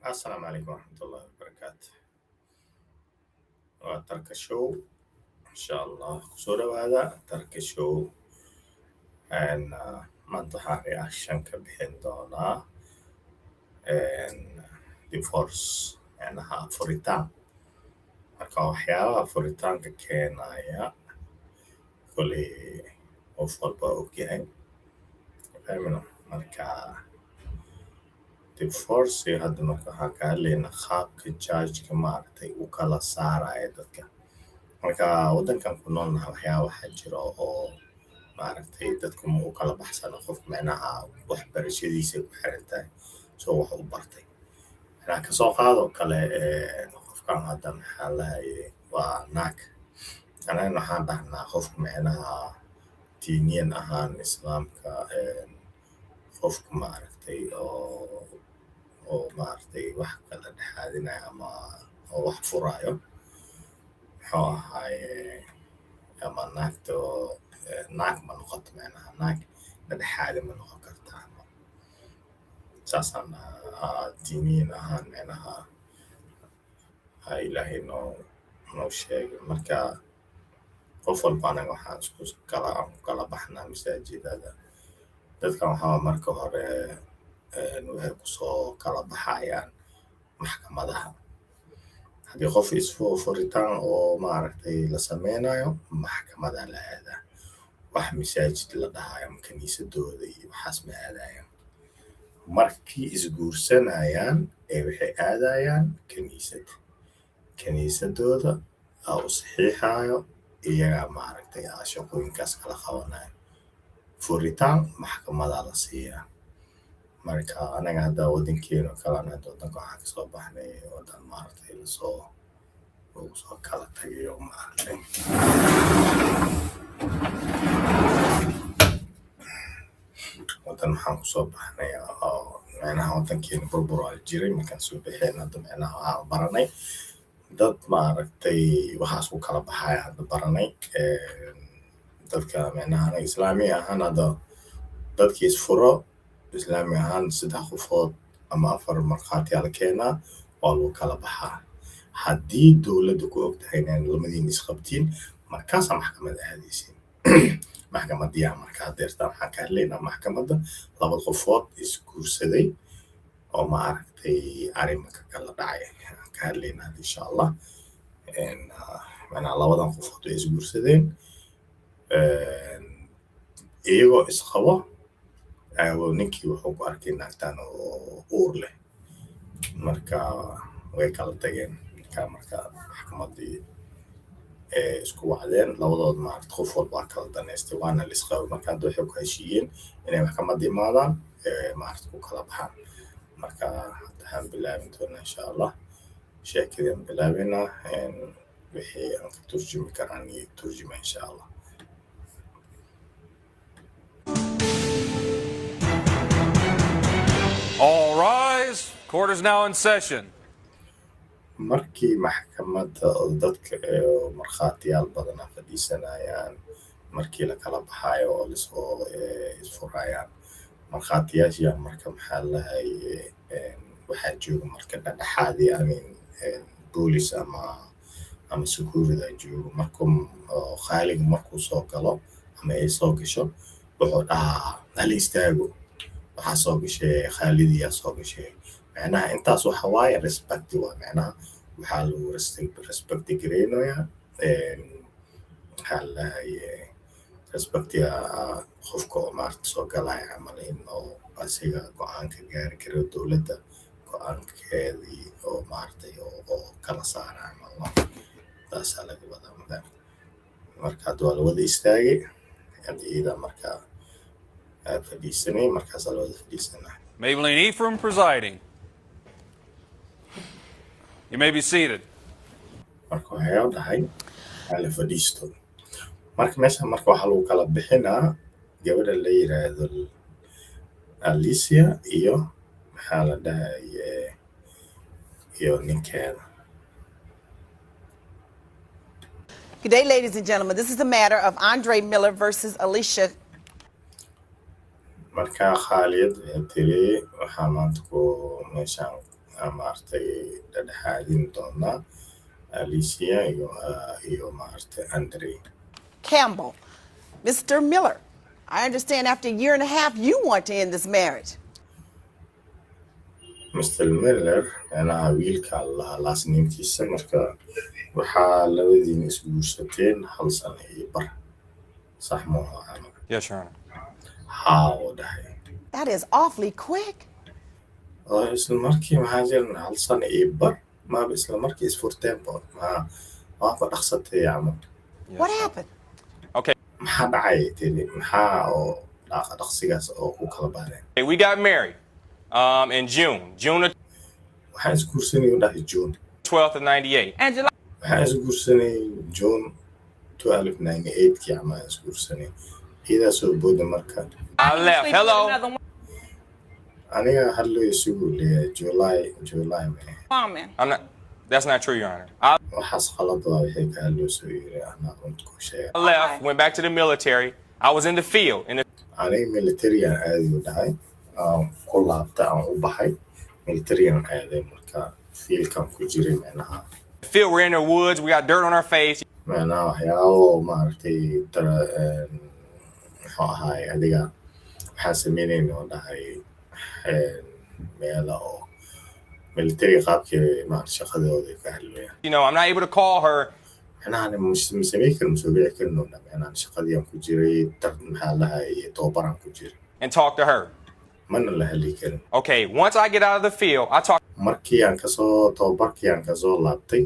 السلام عليكم ورحمة الله وبركاته. وترك الشو إن شاء الله سورة هذا ترك الشو أن منطقة reaction كبحين دونا أن divorce يعني ها furitaan marka waxyaabaha furitaanka keenaya koley qof walba ogyahay fahmino marka divorce hadda marka waxaan ka hadlaynaa qaabka judgeka maaragtay u kala saaraya dadka marka waddankan ku noolnaha waxyaaba waxaa jira oo maaragtay dadku ma u kala baxsana qof micnaha waxbarashadiisa ku xiran tahay soo wax u bartay anaa kasoo qaado kale qofkan hadda maxaa lahaye waa naag anagana waxaan dhahnaa qofka micnaha diiniyan ahaan islaamka qofka maaragtay oo maaragtay wax kala dhexaadinaya ama oo wax furaayo muxuu ahaaye ama naagta oo naag ma noqoto micnaha naag dhexaadi ma noqon kartaa saasaan diiniyan ahaan micnaha ilaahay noo sheegay marka qof walba anaga waxaan isku kala baxnaa masaajidada dadkan waxaa marka hore waxay kusoo kala baxayaan maxkamadaha haddii qof furitaan oo maaragtay la sameynayo maxkamada la aadaa wax masaajid la dhahayo ama kaniisadooda iyo waxaas ma aadayaan markii isguursanayaan waxay aadayaan kaniisadooda u saxiixayo iyagaa maaragtay shaqooyinkaas kala qabanayo furitaan maxkamada la siiyaa marka anaga hadda waddankeena kalena hadda waddanka waxaan kasoo baxnay waddan maaragtay lagu soo kala tagayo maaragtay waddan waxaan kusoo baxnay oo micnaha waddankeena burbur waa jiray markaan soo baxeen hadda micnaha waxaan baranay dad maaragtay waxaas ku kala baxaya hadda baranay dadka micnaha anaga islaami ahaan hadda dadkii isfuro islaami ahaan 3 qofood ama 4 markhaatiyaa la keenaa waa lagu kala baxaa haddii dowladda ku ogtahay inaan lamadiin isqabtiin markaasaa maxkamada aadaysiin maxkamadiyaa markaa deertaa waxaan ka hadlaynaa maxkamadda 2 qofood isguursaday oo maaragtay arrimaka kala dhacay ka hadlaynaa insha allah macnaha 2 qofood ay isguursadeen iyagoo isqabo ninkii wuxuu ku arkay naagtaan oo uur leh marka way kala tageen marka maxkamadii isku wacdeen labadood maaragtay qof walba kala daneystay waana la isqabo marka hadda waxay ku heshiiyeen inay maxkamadda imaadaan maaragtay ku kala baxaan marka hadda waxaan bilaabin doonaa insha allah sheekadaan bilaabaynaa wixii aan ka turjumi karaan iyo turjuma insha allah All rise. Court is now in session. markii maxkamadda dadka markhaatiyaal badan fadhiisanayaan markii la kala baxayo oo lisoo isfurayaan markhaatiyaasha marka maxaa lahaye waxaa jooga marka dhexaadii boolis ama sukuurida joogo markuu khaaliga markuu soo galo ama ay soo gasho wuxuu dhahaa hal istaago waxaa soo gashay khaalidiyaa soo gashay macnaha intaas waxa waaye respect waa macnaha waxaa lagu respect gareynayaa maxaa lahaye respectiga qofka oo maaragta soo galaya camal in oo asiga go-aanka gaari karo dowladda go-aankeedii oo maaragtay oo kala saara camal taasaa laga wadaa marka hadda waa la wada istaagay iyada marka fadhiisanay markaasaa la wada fadhiisanaa Maybelline Ephraim presiding. You may be seated. marka waxay dhahay la fadhiisto marka meesha marka waxaa lagu kala bixinaa gabadha la yiraahdo Alicia iyo maxaa la dhahaye iyo ninkeeda Good day, ladies and gentlemen. This is the matter of Andre Miller versus Alicia. marka khaalid waxay tiri waxaa maanta ku meeshaan maaragtay dhexdhexaadin doonaa Alicia iyo maaragtay Andre. Campbell, Mr. Miller, I understand after a year and a half you want to end this marriage. Mr. Miller أنا wiilka Allah last namekiisa marka waxaa labadiin isguursateen hal sano iyo bar sax ma aha? Yes, Your Honor. Haa oo dhahay That is awfully quick. isla markii maxaa jiran hal sano iyo bar maaba isla markii isfurteenba maaba dhaqsatay ama What happened? Okay. maxaa dhacay tiri maxaa oo dhaqsigaas oo ku kala baareen Hey, we got married in June of waxaan isguursanay u dhahay June 12th of 98. And July. waxaan isguursanay June 1298kii ama isguursanay idaa soo booda marka I left. Hello. aniga hadlo isugu leeyahay July I'm not. That's not true, Your Honor. waxaas qalad waa wixii ka hadlo soo yiri anaa runta ku sheegay I left, went back to the military. I was in the field. aniga military-an aadi u dhahay ku laabta aan u baxay military-an aaday marka fiilkan ku jiray macnaha field, we're in the woods. We got dirt on our face. macnaha waxyaabo maaragtay muxuu ahaay adiga waxaan sameynayna oo dhahay meela oo military qaabkii maaragtay shaqadooda ka hadlayaan You know, I'm not able to call her. macnaha masamayn karin masoo bici karin oo dhan macnaha shaqadii aan ku jiray maxaa lahay tababaran ku jiray And talk to her. mana la hadli karin Okay, once I get out of the field, I talk markii aan kasoo tababarkii aan kasoo laabtay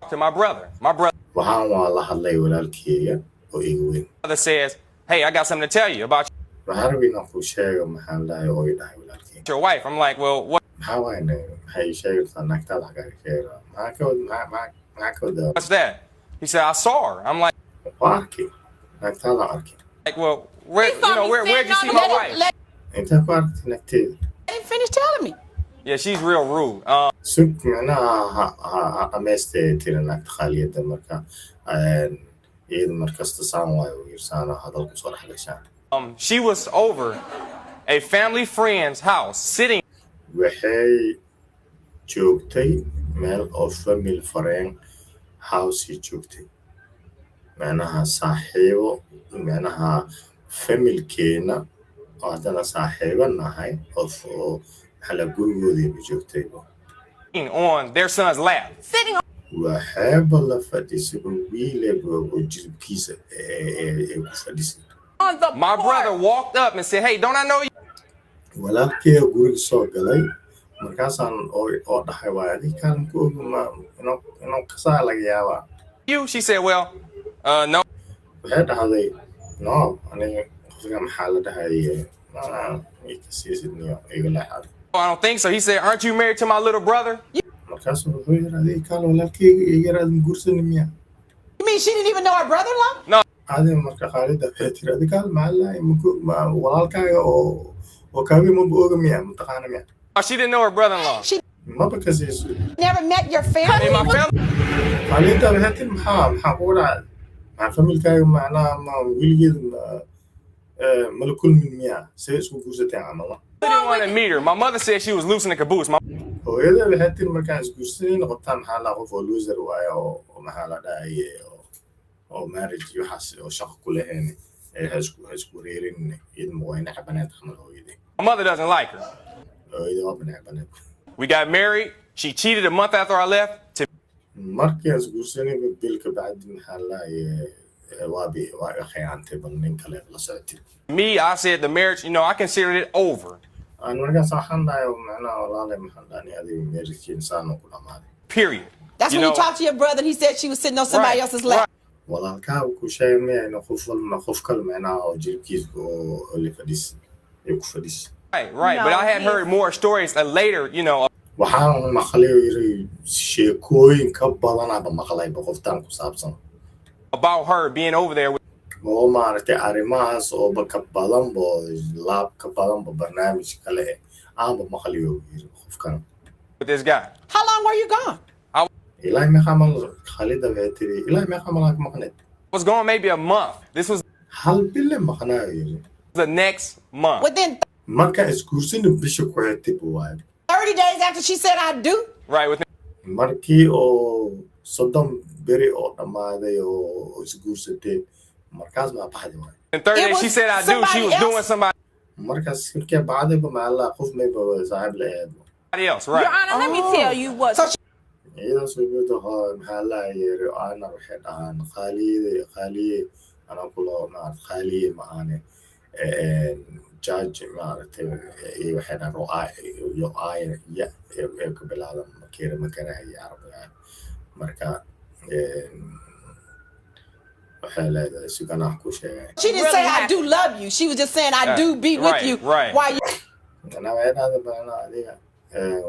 to my brother. My waxaan waa la hadlay walaalkeeya oo iga weyn brother says, "Hey, I got something to tell you about waxaan rabay inaan kuu sheego maxaan lahay oo i dhahay walaalkey your wife." I'm like, "Well, what? maxaa waayne maxay ii sheegaysaa naagtaada xagaaga ka hela maxaa ka wada What's that?" He said, "I saw her." I'm like, waa arkay naagtaadaan arkay "Well, where'd you see my wife?" intaa ku aragtay naagteeda Let him finish telling me. Yeah, she's real rude. sug macnaha ha dhamaystay tiri naagta khaaliyadda marka iyada markasta saan waayo yirsaana hadalku soo dhexgashaan She was over a family friend's house sitting. waxay joogtay meel oo family friend house joogtay macnaha saaxiibo macnaha familkeena oo haddana saaxiibo nahay oo hala gurigoodii joogtay On their son's lap. Sitting on. waxaaba la fadhiisay wiileba oo jilibkiisa ee ku fadhiisay My brother walked up and said, "Hey, don't I know you?" walaalkee guriga soo galay markaasaan oo dhahay waa adiga kaalin ku ogma inuu kasaa laga yaabaa She said, "Well, no." waxay dhahday no aniga qofka maxaa la dhahay way ka siisidniyo iga leexaday I don't think so. He said, "Aren't you married to my little brother?" markaasuu wuxuu yiri adiga kaal walaalkeyga iga raadin gursani miya You mean she didn't even know her brother-in-law? No. adiga marka khaalida waxay tiri adiga kaal maxaa walaalkaaga oo kaaga maba oga miya mataqaana miya She didn't know her brother-in-law. She maba ka siiso never met your family? In my family. khaalida waxay tiri maxaa kugu dhacay maxaa familkaaga macnaha ma weligeeda mala kulmin miya see isku guursateen camala I didn't want to meet her. My mother said she was loose in the caboose. hooyada waxay tiri markaan isguursanin noqotaan maxaa la qof oo loser waayo oo maxaa la dhahay oo marriage iyo waxaas oo shaqo ku lahayn ha isku reerin iyada mawayna cabaneed camal hooyadii My mother doesn't like her. hooyada waa bana cabaneed We got married. She cheated a month after I left. markii aan isguursanin bilka bacdi maxaa la dhahay waa khiyaantay bal nin kale la socotay Me, I said the marriage, I considered it over. aan markaas waxaan dhahay macnaha walaalay maxaan dhahay adiga marriage insaan ku dhamaaday Period. That's when you talked to your brother and he said she was sitting on somebody else's lap. walaalkaaga ku sheegay miya inuu qof kale macnaha oo jilibkiisa oo la fadhiis ku fadhiis Right. But I had heard more stories later, waxaan maqlay yiri sheekooyin ka badanaba maqlayba qoftaan ku saabsan about her being over there oo maaragtay arrimahaas ooba ka badanba laab ka badanba barnaamij kale aanba maqlayo yiri qofkan with this guy. How long were you gone? ilaahay ma xamal khalida waxay tiri ilaahay ma xamal ka maqneed I was gone maybe a month. This was hal bille maqnaayo yiri the next month. Within marka isguursina bisha ku xigtay buu waayo 30 30 days after she said I do? Right, within markii oo 30 beri oo dhamaaday oo isguursatay markaas baa baxday waay 30 It days she was said I do, she somebody was doing else? somebody markaas markay baxday ba maala qof mayba saaxiib la ahayd else, right? Your Honor, let me tell you what. So iyadoo suuqyada maxaa la yiri ana waxay dhahaan qaaliye ana kulo maad qaaliye maane judge maaragtay waxay dhahaan yo ya ka bilaadan makiira magaraya arabiga marka waxay leedahay sugana ku sheegay she didn't say I do love you. She was just saying I do be with you. Right. While you ana weedada bana adiga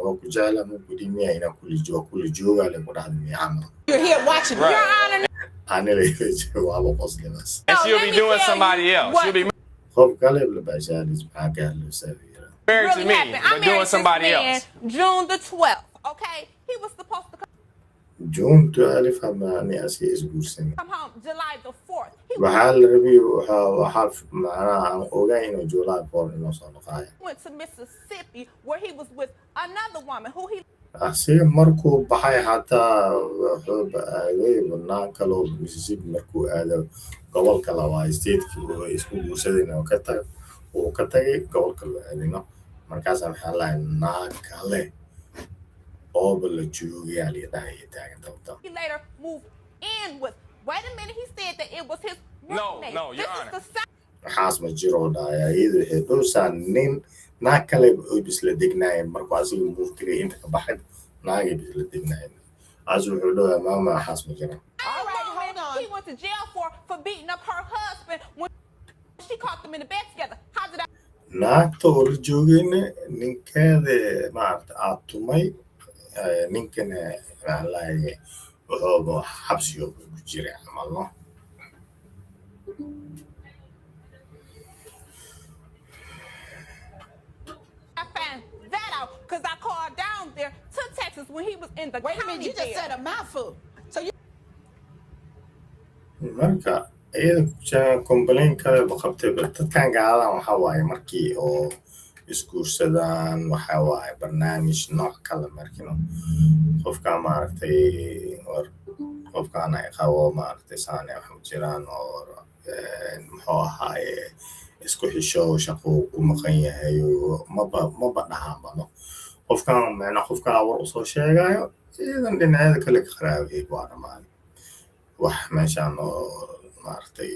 waa ku jecla ma ku dhimiya ina kuli jooga le ku dhahan miyaama you're here watching me. Right. Your Honor, ana leeyahay jawaabo qoslimas And No, she'll let be me doing tell somebody you else. what- She'll be qof kale la baashaalis maxaa ka hadlaysaa married to really me, happened. I but married doing this somebody man else. June the 12th. Okay, he was supposed to June 12 ama ani asi isguursan come home July the 4th. He waxaa la rabay waxaa macnaha aan ogaa inuu July 4 inuu soo noqonayo went to Mississippi where he was with another woman who he asiga markuu baxay xataa wuxuu aaday banaan kaloo Mississippi markuu aado gobolka labaad stateki uu isku guursadeen oo ka tagay gobolka labaadino markaas maxaa la naag kale oo bal joogay alidahay taagan dabta later moved in with. Wait a minute, he said that it was his roommate. No, Your This Honor. is the waxaas ma jiro dhaya iyada waxay dhowsaan nin naag kale oo bisla degnaayeen markuu asiga muuftiray inta ka baxay naagay bisla degnaayeen as wuxuu dhahaa maama waxaas ma jiro All right, woman hold on. he went to jail for beating up her husband when she caught them in the bed together. How did I? naagta oo la joogayna ninkeeda maaragta aad tumay ninkana waxaa laayay wuxuuba xabsiyo ku jiray camalno I found that out because I called down there to Texas when he was in the Wait a county minute, you just jail. said a mouthful. So you marka iyada complain kale ba qabtay dadkan gaaladan waxaa waaye markii oo isguursadaan waxaa waaye barnaamij nooc kale markino qofka maaragtay qofkaan ay qabo maaragtay saane wax u jiraan oo muxuu ahaaye isku xisho shaqo ku maqan yahay maba dhahaanbano qofkaan macnaa qofkaa war usoo sheegayo iyadan dhinacyada kale ka qaraabay waa dhammaan wax meeshaan oo maaragtay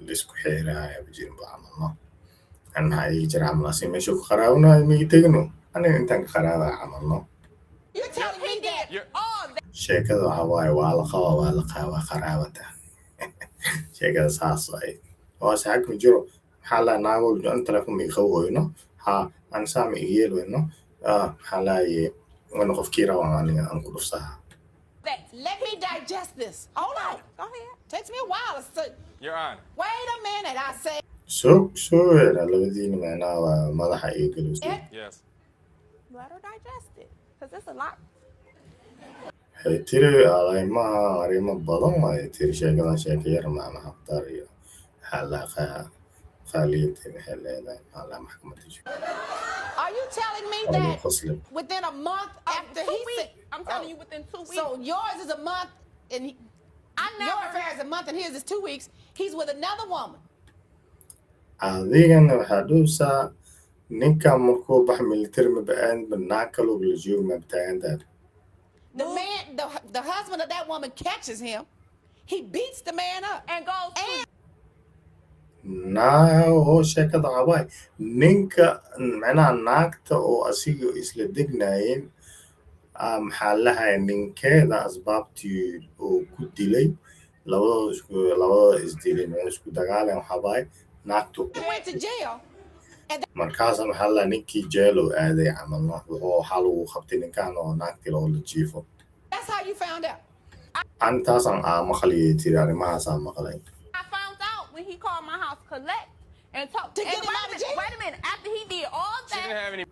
laisku xeeraayo bajirin baa camalno an maxaa ii jira camalasi meesha ku qaraabanayo migi tegino aniga intaan ka qaraabaya camalno you're telling me that all that. sheekada waxaa waaye waa la qabaa qaraabata sheekada saas ay oo saxag ma jiro maxaa la naagol aan telefoon mi qawooyno ha aan saami yeelweyno maxaa laaye wana qofkii rabaa aniga aan ku dhufsaha let me digest this. Hold on. Go ahead. Takes me a while to say. Your Honor. Wait a minute, I say. soo labadiina macnaha waa madaxa iyo galuusta Yes. Let her digest it because it's a lot. waxay tiri alaymaha arrimo badan waaye tiri sheekadan sheeka yar macnaha qtar iyo xalaqa qaaliyadda maxay leedahay maxaa maxkamadda jiro Are you telling me Ariga that qosli within a month after 2 he weeks. said, I'm telling you within 2 weeks. so yours is a month and your affair is a month and his is 2 weeks. He's with another woman. adigana waxaa dhowsaa ninkan markuu bax military ma ba'aan banaan kaloo la joogo ma taagantahay The man, the husband of that woman catches him. He beats the man up. And goes And naa oo sheekada cabaay ninka macnaha naagta oo asiga isla degnaayeen maxaa lahay ninkeeda asbaabtii oo ku dilay labadooda isdilay isku dagaaleen waxabaay naagtu he went to jail. markaasa maxaa la ninkii jeel oo aaday camalno wuxuu waxaa lagu qabtay ninkan oo naagtii loo la jiifo That's how you found out. antaasaan maqliyay tiri arrimahaasaan maqlay I found out when he called my house collect and talk. To get and him out of jail? wait a minute. After he did all She didn't that, have any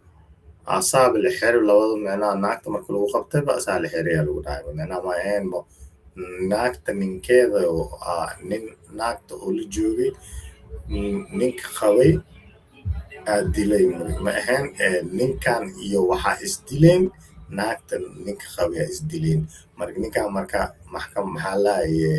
asaab la xiri labada macnaha naagta marka lagu qabtay ba asaa la xiriyaa lagu dhahay macnaha ma ahaynba naagta ninkeeda oo naagta oo la joogay ninka qabay dilay ma ahayn ninkan iyo waxaa isdileen naagtan ninka qabiya isdileen marka ninkan marka maxaa lahaye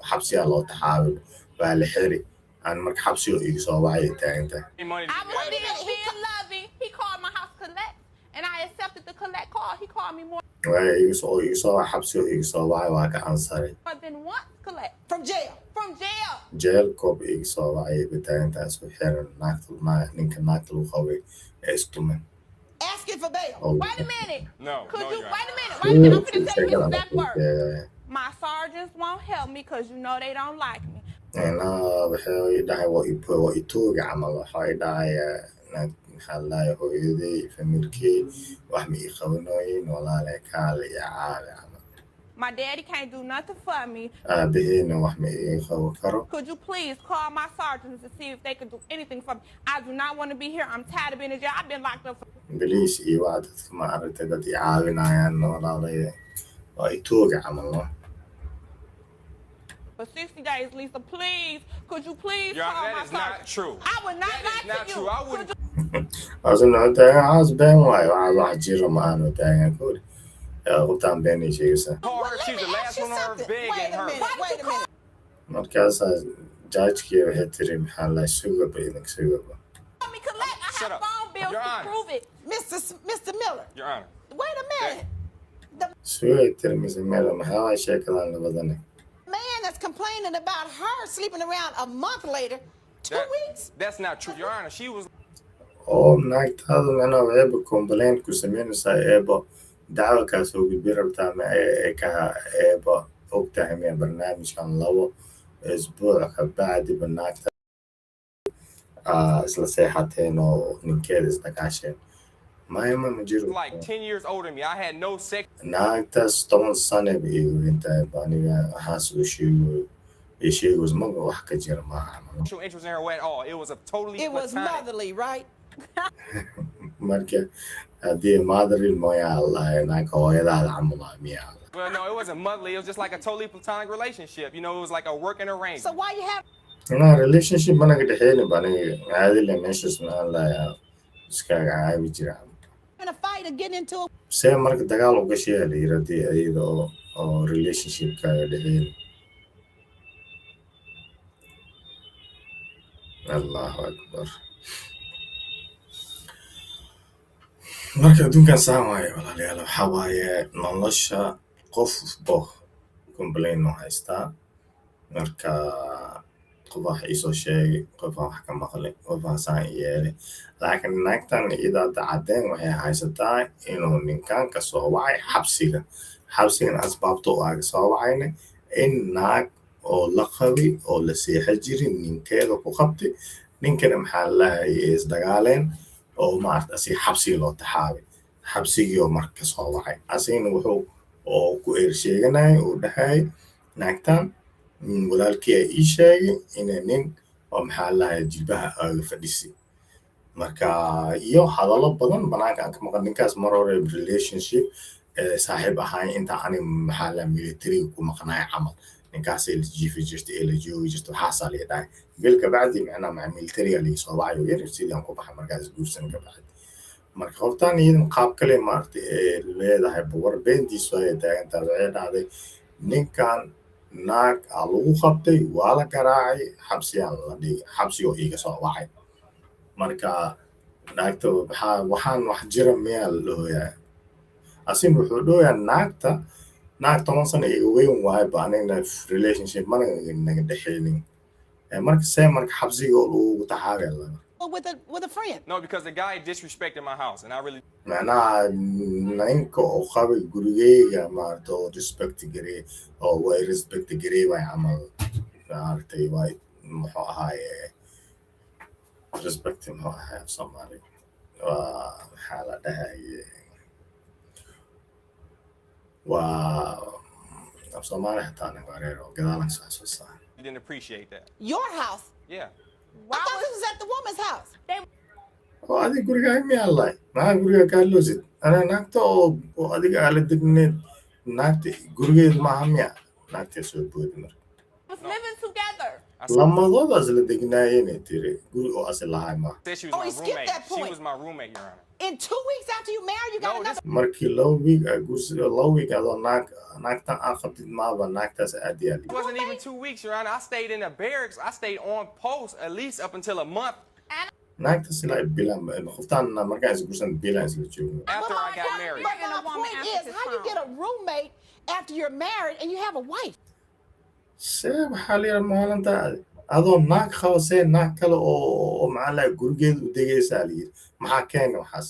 xabsiyaa loo taxaabay waa la xiri aan marka xabsiyo iga soo wacay taaganta Money to I get was out of there. being loving. He called my house collect, and I accepted the collect call. He called me more waa iga soo xabsiyo iga soo wacay waa ka ansaray than once collect From jail. from jail. jeel koob iga soo wacay taagantaas u xiran ninka naagta lagu qabay ee istumen Asking for bail. Wait a minute. No, Could no, you Your wait Honor. a minute? Wait a minute. I'm gonna tell you his exact words. Yeah. My sergeants won't help me because you know they don't like me. waxay dhahay waa itooga camal waxay dhahay maxaa lahaye hooyaday familkii wax ma ii qabanooyin walaale kaale iyo caawi camal My daddy can't do nothing for me. aabaheyna wax ma ii qaban karo Could you please call my sergeants to see if they could do anything for me? I do not want to be here. I'm tired of being in jail. I've been locked up for beliis iyo waa dadka ma aragtay dad i caawinayaan walaalaye waa itooga camal no 60 days, Lisa. Please, could you please Your call Honor, my that is not sergeant? true. I would not That lie is not to true. you. I Could wouldn't. you asna taagan caas been waayo wax jiro ma aanu taagan kuri qoftaan been ii sheegaysa Call her. Let She's me the ask last you one on her something. big Wait and a her. minute. Wait a minute. markaasaa jaajkii waxay tiri maxaa lahay sugaba idinka sugaba want me collect? I Shut have up. phone bills Your to Honor. prove it. Mr. Miller. Your Honor. Wait a minute. sugay tiri mise meel maxaa waay sheekadan labadane Man that's complaining about her sleeping around a month later, 2 weeks. That's not true. Your Honor, she was oo naagtaadu macnaa waxayba complain ku samaynaysaa eeba dacwo kaa soo gudbi rabtaa ma ee ka eeba ogtahay miya barnaamijkan 2 isbuuc ka bacdiba naagta isla seexateen oo ninkeeda isdagaasheen mayma ma jiro like 10 years older than me. I had no naagtaas 10 sane ba igu intahay aniga waxaas u sheegoys maga wax ka jira maaha sexual interest in her at all. It was a totally It was platonic. motherly, right? marka haddii maadaril mooyaa lahay naagka hooyadaada camal ah miyaa Well, no, it wasn't motherly. It was just like a totally platonic relationship. You know, it was like a working So arrangement. why you have relationship managa dhexeyni baniga caadile meeshas maan lahaa iskaaga caabi jira a fight or getting into it? see marka dagaal u gashay la yirahdi ayada oo relationshipkaaga dhexeyni allahu akbar marka adduunkan saan waaye walaalayaal waxaa waaye nolosha qofba complain oo haystaa marka qof wax iisoo sheegay qof wax ka maqlay qof saan yeelay laakiin naagtan iyada cadeen waxay haysataa inuu ninkan ka soo wacay xabsigan asbaabta oo aaga soo wacayna in naag oo la qabi oo la seexa jirin ninkeeda ku qabtay ninkana maxaa lahaye isdagaaleen oo maarta si xabsi loo taxaabay xabsigii oo marka soo wacay asina wuxuu oo ku sheeganay oo dhahay naagtan walaalkii ay ii sheegay inay nin oo maxaa lahaye jilbaha aaga fadhisay marka iyo hadallo badan banaanka aan ka maqan ninkaas mar hore relationship saaxiib ahaan inta ani maxaa la military ku maqnaay camal ninkaas ay jiifi jirtay ee la joogi jirtay waxaasaa la dhahay bil ka bacdi macnaa maca military la soo wacayo yar sidaan ku baxay markaas guursan ka bacdi marka qoftaan iidan qaab kale maartay ee leedahay war beentiisu ay taagantaa waxay dhahday ninkan naag lagu qabtay waa la garaacay xabsiyaan la dhigay xabsi oo iga soo wacay marka naagta waxaan wax jira miyaa la dhooyaa asin wuxuu dhooyaa naag 10 sano iga weyn waayo ba anigna relationship mana naga dhexeynin marka see marka xabsiga oo lagu taxaabay with a friend? No, because the guy disrespected my house, and I really. macnaha ninka oo qabay gurigeyga maarta oo respect garey oo way respect garey way camal maartay way muxuu ahaaye respect muxuu ahaa Soomaali waa maxaa la dhahaye waa Soomaali hataa aniga wareero gadaalan saasoo didn't appreciate that. Your house? Yeah. I thought it was at the woman's house. oo adiga gurigaa miyaa lahay maxaa guriga kaa loosid ana naagta oo adiga aala degneed naagta gurigeed maaha miya naagta soo boodi marka Was living together. لما ضوض أصل دقنايني تري قولوا أصل هاي ما said she was Oh, my he skipped roommate. that She point. was my roommate, Your Honor. In 2 weeks after you married, you got No, another. markii loo week loo week adoo naagtan aan qabtid maaba naagtaas aad yaali It wasn't even 2 weeks, Your Honor. I stayed in the barracks. I stayed on post at least up until a month naagtaas ilaa bilan qoftaan markaan isguursan bilan isla joogno after I got married. But my point is, how you get a roommate after you're married and you have a wife? see waxaa la yidhaa maalinta adoo naag qabo see naag kale oo maxaa lahay gurigeeda u degaysaa la yidhi maxaa keena waxaas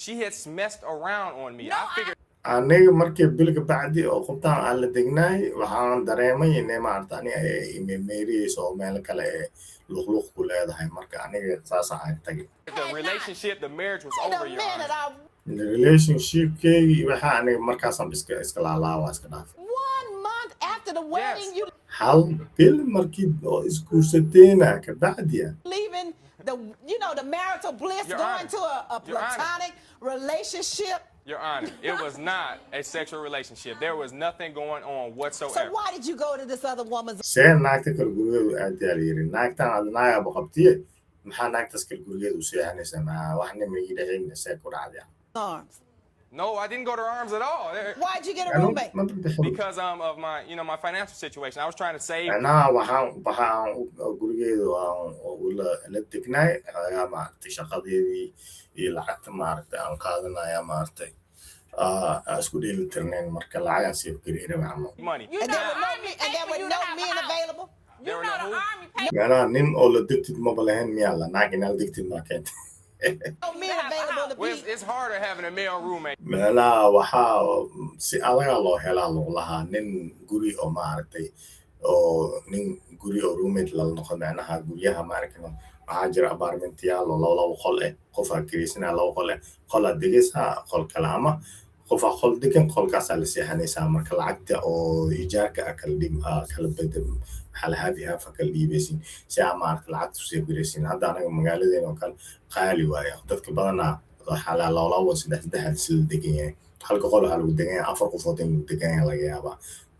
She had messed around on me. I figured aniga markii bilka bacdi oo qoftaan aan la degnaay waxaan dareemay inay maarata aniga meeriyeyso oo meel kale ee luqluq ku leedahay marka aniga saas aan tagay the relationship, the marriage was Wait over, a Your minute, Honor. relationshipkeygii waxaa aniga markaasaan iska laalaabaa iska dhaafay 1 month after the wedding, you hal bil markii oo isguursateena ka bacdiya leaving the marital bliss, Your going Honor. to a Your Honor. platonic relationship. Your Honor, it was not a sexual relationship. There was nothing going on So whatsoever. why did you go to this other woman's see naagta kale gurigeedu aad yaa la yidhi naagtan aad naagaba qabtiye maxaa naagtaas kale gurigeedu u seexanaysa maxaa waxna ma ii dhahayn see ku dhacday arms? No, I didn't go to her arms at all. Why'd you get a Ano, roommate? ma bixin Because of my financial situation. I was trying to save. macnaha waxaan gurigeedu la degnay ayaa maaragtay shaqadeedii iyo lacagta maaragtay aan qaadanaya maaragtay isku dheeli tirnayn marka lacagaan siif gareera macno money. You And know there the were army and paid there for were you no to have men a house. available. You There were know no the who? army paid macnaha nin oo la degtid maba lahayn miyaa la naag inaad degtid maa keenta No men available to Well, be. it's harder having a male roommate. meelaha waxaa si adagaa loo helaa lagu lahaa nin guri oo maaragtay oo nin guri oo roommate lala noqo macnaha guryaha maaragtay waxaa jira apartmentyaal oo laba qol eh qofaa kiraysanaya laba qol eh qolaa degaysaa qol kale ama qofaa qol degan qolkaasaa la seexanaysaa marka lacagta oo ijaarka kala bedel maxaa lahaadi haafa kala dhiibaysin si aa maaragta lacagta usii biraysin hadda anaga magaaladeena oo kale qaali waaya dadka badanaa waxaa laba saddex sila degan yahay halka qol waxaa lagu degan yahay 4 qofood in lagu degan yahay laga yaabaa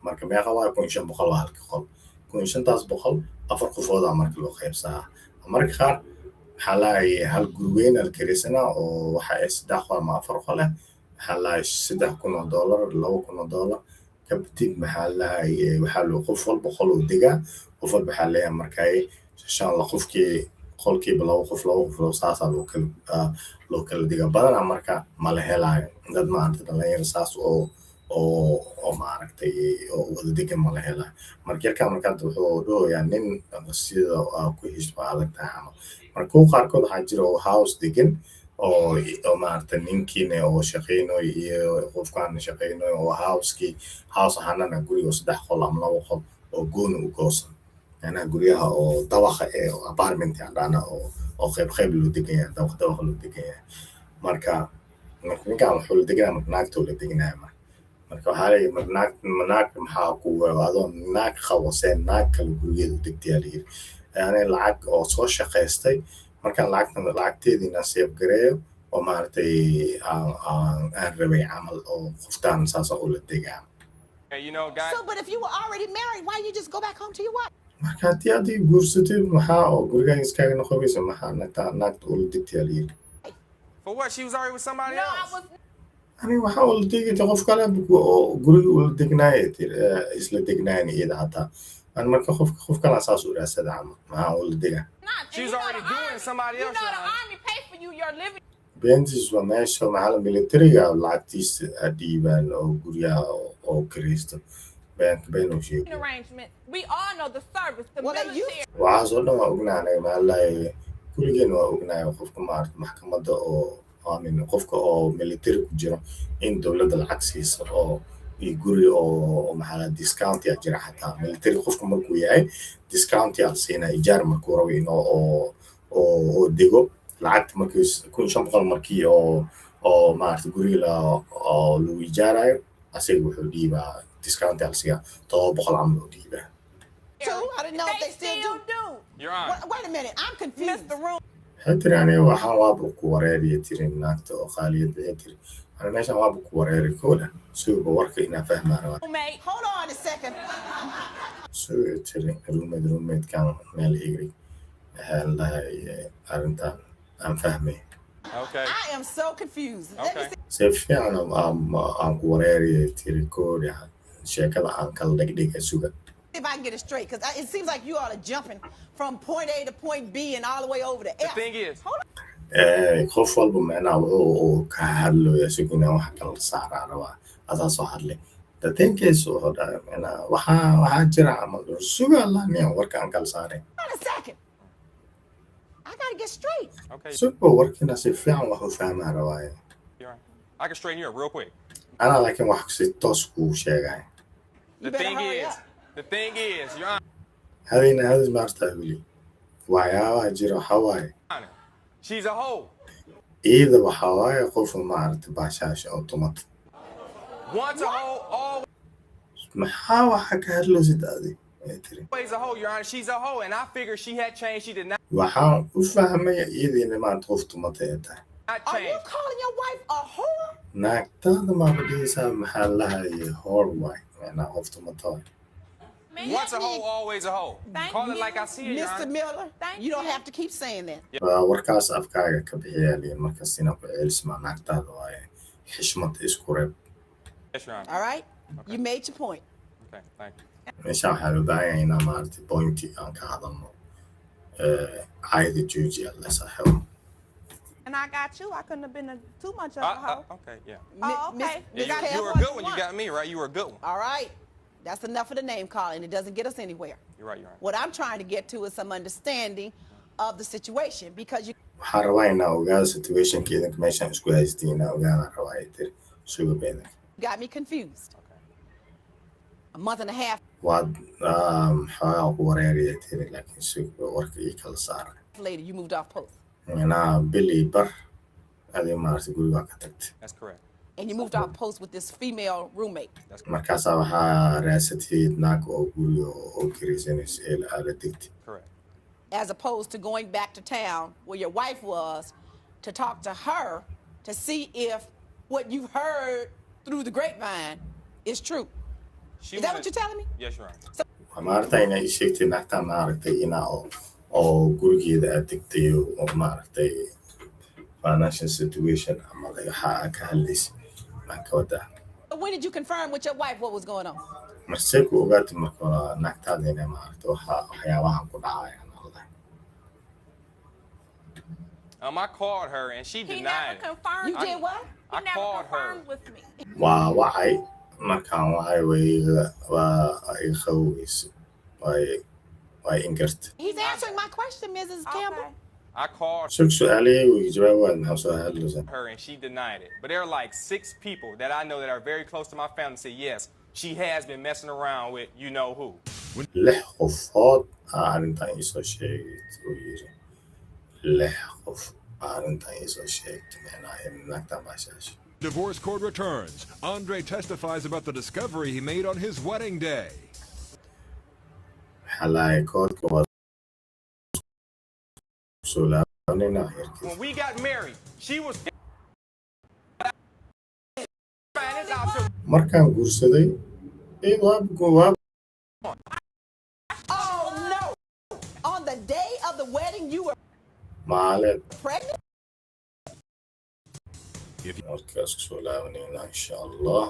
marka meeqa waa 1500 waa halka qol 1500 4 qofoodaa marka loo qaybsadaa marka qaar waxaa lahay hal guri weyn al karaysana oo waxa ay 3 qol ama 4 qol ah waxaa lahay $3,000 $2,000 kabtid maxaa lahay waxaa loo qof walba qol uu degaa qof walba waxaa leeyahay markay shan la qofkii qolkiiba laba qof saasaa loo kala digaa badanaa marka ma la helaayo dad maanta dhalinyaro saas oo maaragtay oo wada degan ma la helaayo marka yarkaa markaad wuxuu dhahoyaa nin sida ku hesba adag tahay camal marka kuwa qaarkood waxaa jira oo house degan oo maaragtay ninkiina oo shaqaynayo iyo qofkaan shaqaynayo oo house ahaanana guriga 3 qol ama 2 qol oo gooni u goosan أنا أقول لها أو طبخة أو أبارمنت يعني أنا أو خيب لو دقيقة طبخة لو دقيقة مركا كان حول دقيقة مناك تولي دقيقة مركا هاي مناك محاكو وهذا مناك خواسين ناك كالقولي دقيقة يعني العك أو صوش شقيستي مركا العك تيدي ناسيب قريب ومارتي أن ربي عمل أو خفتان ساسا أول الدقيقة. You know, guys. So, but if you were already married, why you just go back home to your wife? marka haddii aad guursatid maxaa oo gurigaan iskaaga noqonaysa maxaa naagta ula degtay aliir For what? She was already with somebody No, else. I was aniga waxaa ula degayta qof kale oo guriga ula degnaaya isla degnaayna iyada hataa ani marka qof kale saas u raasada camal maxaa ula dega not. She was You know already the doing army- somebody You else, know the Your Honor. army paid for you your living beentis waa meesha maxaa militariga lacagtiisa dhiibaan oo guryaha oo kiraysta been uu sheegay arrangement. We all know the service, the Well, they military. waxaasoo dhan waa ognahay anaga maalahay kuligeen waa ognahay qofka maarata maxkamadda oo aamin qofka oo military ku jiro in dowladda lacag siiso oo iyo guri oo maxaa la discount yaa jira xataa military qofka markuu yahay discount yaa siinaa ijaar markuu rabo in oo dego lacagta markii 1500 markii oo maarata guriga oo lagu ijaarayo asaga wuxuu dhiibaa discount yaa siiyaa 700 camal oo dhiibaa So, I didn't know if they still do. Your Honor. Wait a minute, I'm confused. Mr. Room. حتى يعني وحواب كوريري ترين ناكت وخالية بيتري أنا ماشي حواب كوريري كولا سوي بورك إنا فاهم أنا Roommate. Hold on a second. sugi tiri roommate-kan meel igri waxaan lahay arrintan aan fahmay Okay. I am so confused. Let me Okay. see. si fiican aan ku wareeriyay tiri koori sheekada aan kala dhigdhiga suga If I can get it straight, because it seems like you all are jumping from point A to point B and all the way over to The F. thing is, Hold on. qof walba macnaha wuxuu ka hadlaya sugina wax kala saaraa rabaa asaa soo hadlay datenkees wuxuu dhahay macnaha waxaa jira camal suga laamiyan warkaan kala saaray Hold on a second. I gotta get straight. okay, sugo warkiina si fiican wax u fahmaa rabaaye you're right. I can straighten you up real quick. anaa laakiin wax si toos kuu sheegay You The better thing hurry is, up. Your hadayna hadis maartaa weli waxyaabaha jira waxaa waaye Honor, she's a hoe. iida waxaa waaye qofa maaragta baashaasha oo tumata Once a hoe, maxaa waxa ka hadloosid adi ay tiri always a hoe, Your Honor. She's a hoe, and I figured she had changed. She did not waxaan u fahmaya iidiina maanta qof tumata ay tahay Are you change. calling your wife a whore? naagtaada maama dhihaysaa maxaa lahaye hoor waay macnaa qof tumata waay Once a hoe, always a hoe. Thank Call it you, like I see it, Your Mr. Honor. Miller, Thank you don't you. have to keep saying that. warkaas afkaaga ka bixiyaaliin markas ina ku ceelismaa naagtaada waaye xishmad isku reeb Yes, Your Honor. All right? You made your point. Okay, thank you. meeshaan waxaan u baahan yahay inaa maaragtay pointi aan ka hadalno caayda joojiya la saaxibo And I got you. I couldn't have been too much of a hoe. Okay, yeah. Oh, Miss- okay. Miss Yeah, you Campbell, were a good one. You got me, right? You were a good one. All right. That's enough of the name calling. It doesn't get us anywhere. You're right, Your Honor. What I'm trying to get to is some understanding of the situation because you waxaan rabaa inaa ogaada situationka idinka meeshaan isku haystiin inaa ogaadaan rabaa ay tiri suga beedanka got me confused. A month and a half waad xoogaa ku wareeraya tiri laakiin suga warka ii kala saara later, you moved off post. inaa bil ii bar adii maaragtay gurigaa ka tagtay That's correct. And you moved off post with this female roommate. That's correct. markaasaa waxaa raasatid naag oo guriga oo kiraysanaysa ee aala digtay Correct. As opposed to going back to town where your wife was to talk to her to see if what you've heard through the grapevine is true. She Is that was what you're telling me? Yes, Your Honor. maaragtay inaa ii sheegtay naagtaa maaragtay inaa oo gurigeeda aad degtay oo maaragtay financial situation ama waxaa ka hadlaysa baan ka wadaa But when did you confirm with your wife what was going on? marsee ku ogaatay marka hore naagtaada inay maaragtay waxyaabahan ku dhacayaan I called her and she He denied never it. confirmed. You did what? He I never called her. confirmed with me. waa wacay markaan wacay waa iga qaboweysay way ingartay He's answering my question, Mrs. Campbell. Okay. I called sug su-aaliyay way jawaabaad maxaa soo hadlaysa her and she denied it. But there are like 6 people that I know that are very close to my family say yes, she has been messing around with you know who. 6 qofood arrintan iisoo sheegay uu yiri 6 qof arrintan iisoo sheegtay macnaa in naagtan baashaasha Divorce court returns. Andre testifies about the discovery he made on his wedding day. waxaa lahay koodka waa soo laabanina yarkiis When we got married, she was this out to markaan guursaday waa Oh no! On the day of the wedding, you were maaleed pregnant? markaas kusoo laabanayna insha allah